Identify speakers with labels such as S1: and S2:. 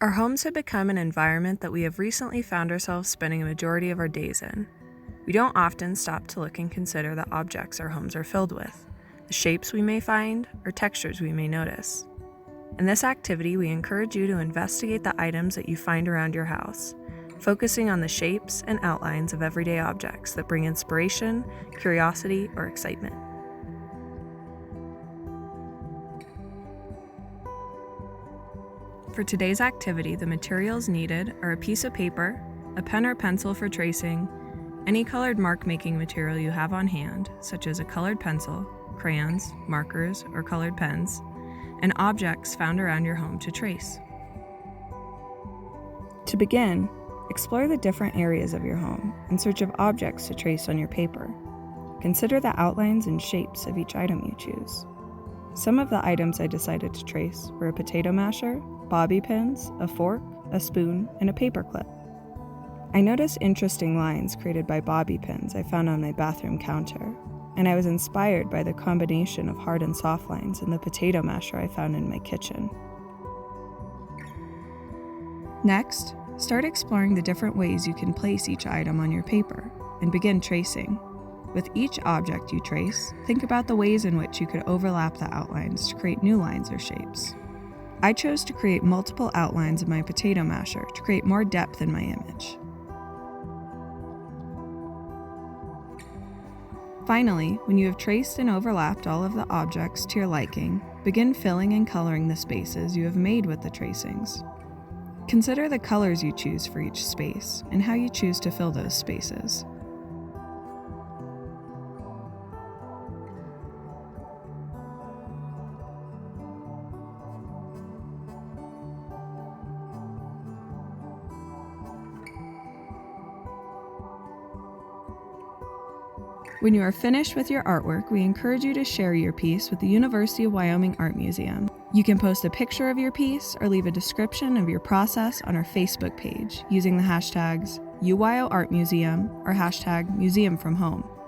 S1: Our homes have become an environment that we have recently found ourselves spending a majority of our days in. We don't often stop to look and consider the objects our homes are filled with, the shapes we may find, or textures we may notice. In this activity, we encourage you to investigate the items that you find around your house, focusing on the shapes and outlines of everyday objects that bring inspiration, curiosity, or excitement. For today's activity, the materials needed are a piece of paper, a pen or pencil for tracing, any colored mark-making material you have on hand, such as a colored pencil, crayons, markers, or colored pens, and objects found around your home to trace. To begin, explore the different areas of your home in search of objects to trace on your paper. Consider the outlines and shapes of each item you choose. Some of the items I decided to trace were a potato masher, bobby pins, a fork, a spoon, and a paper clip. I noticed interesting lines created by bobby pins I found on my bathroom counter, and I was inspired by the combination of hard and soft lines in the potato masher I found in my kitchen. Next, start exploring the different ways you can place each item on your paper and begin tracing. With each object you trace, think about the ways in which you could overlap the outlines to create new lines or shapes. I chose to create multiple outlines of my potato masher to create more depth in my image. Finally, when you have traced and overlapped all of the objects to your liking, begin filling and coloring the spaces you have made with the tracings. Consider the colors you choose for each space and how you choose to fill those spaces. When you are finished with your artwork, we encourage you to share your piece with the University of Wyoming Art Museum. You can post a picture of your piece or leave a description of your process on our Facebook page using the hashtags UWyoArtMuseum or hashtag MuseumFromHome.